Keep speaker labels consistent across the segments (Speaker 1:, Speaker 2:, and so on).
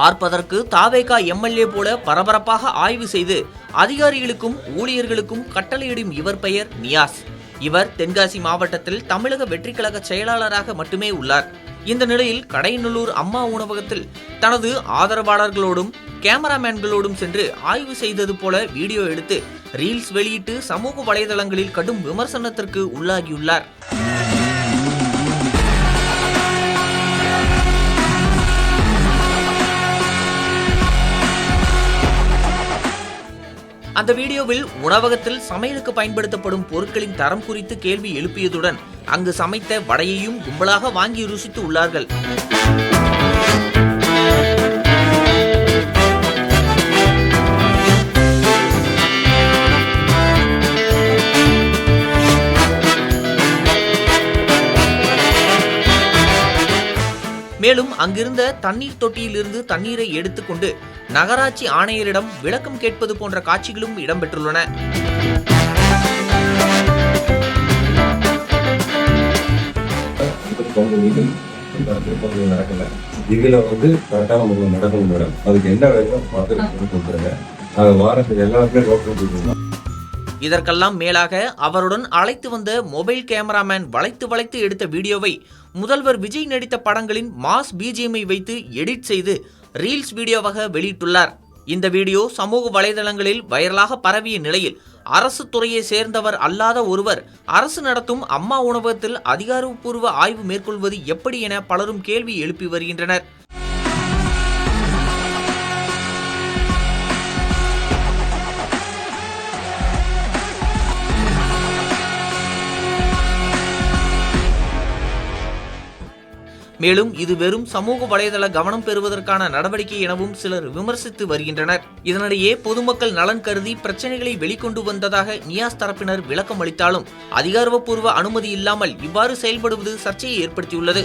Speaker 1: பார்ப்பதற்கு தாவேகா எம்எல்ஏ போல பரபரப்பாக ஆய்வு செய்து அதிகாரிகளுக்கும் ஊழியர்களுக்கும் கட்டளையிடும் இவர் பெயர் நியாஸ். இவர் தென்காசி மாவட்டத்தில் தமிழக வெற்றிக்கழக செயலாளராக மட்டுமே உள்ளார். இந்த நிலையில் கடையநல்லூர் அம்மா உணவகத்தில் தனது ஆதரவாளர்களோடும் கேமராமேன்களோடும் சென்று ஆய்வு செய்தது போல வீடியோ எடுத்து ரீல்ஸ் வெளியிட்டு சமூக வலைதளங்களில் கடும் விமர்சனத்திற்கு உள்ளாகியுள்ளார். அந்த வீடியோவில் உணவகத்தில் சமையலுக்கு பயன்படுத்தப்படும் பொருட்களின் தரம் குறித்து கேள்வி எழுப்பியதுடன் அங்கு சமைத்த வடையையும் கும்பலாக வாங்கி ருசித்து உள்ளார்கள். மேலும் அங்கிருந்த தண்ணீர் தொட்டியிலிருந்து தண்ணீரை எடுத்துக்கொண்டு நகராட்சி ஆணையரிடம் விளக்கம் கேட்பது போன்ற காட்சிகளும் இடம்பெற்றுள்ளன.
Speaker 2: இதுல கரெக்டான முறையில் நடக்கணும் மேடம். அதுக்கு என்ன வேணும் பார்த்து கொடுத்துருங்க. வாரத்துக்கு எல்லாருமே
Speaker 1: இதற்கெல்லாம் மேலாக அவருடன் அழைத்து வந்த மொபைல் கேமராமேன் வளைத்து எடுத்த வீடியோவை முதல்வர் விஜய் நடித்த படங்களின் மாஸ் பிஜிஎம்ஐ வைத்து எடிட் செய்து ரீல்ஸ் வீடியோவாக வெளியிட்டுள்ளார். இந்த வீடியோ சமூக வலைதளங்களில் வைரலாக பரவிய நிலையில் அரசு துறையை சேர்ந்தவர் அல்லாத ஒருவர் அரசு நடத்தும் அம்மா உணவகத்தில் அதிகாரப்பூர்வ ஆய்வு மேற்கொள்வது எப்படி என பலரும் கேள்வி எழுப்பி வருகின்றனர். மேலும் இது வெறும் சமூக வலைதள கவனம் பெறுவதற்கான நடவடிக்கை எனவும் சிலர் விமர்சித்து வருகின்றனர். இதனிடையே பொதுமக்கள் நலன் கருதி பிரச்சனைகளை வெளிக்கொண்டு வந்ததாக நியாஸ் தரப்பினர் விளக்கம் அளித்தாலும் அதிகாரப்பூர்வ அனுமதி இல்லாமல் இவ்வாறு செயல்படுவது சர்ச்சையை ஏற்படுத்தியுள்ளது.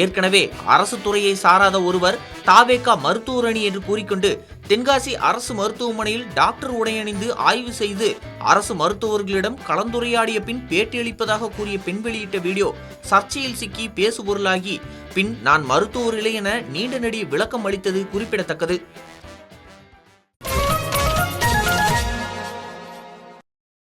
Speaker 1: ஏற்கனவே அரசு துறையை சாராத ஒருவர் தாவேகா மருத்துவர் அணி என்று கூறிக்கொண்டு தென்காசி அரசு மருத்துவமனையில் டாக்டர் உடையணிந்து ஆய்வு செய்து அரசு மருத்துவர்களிடம் கலந்துரையாடிய பின் பேட்டியளிப்பதாக கூறிய பெண் வெளியிட்ட வீடியோ சர்ச்சையில் சிக்கி பேசுபொருளாகி பின் நான் மருத்துவர் இல்லை என நீண்ட நெடிய விளக்கம் அளித்தது குறிப்பிடத்தக்கது.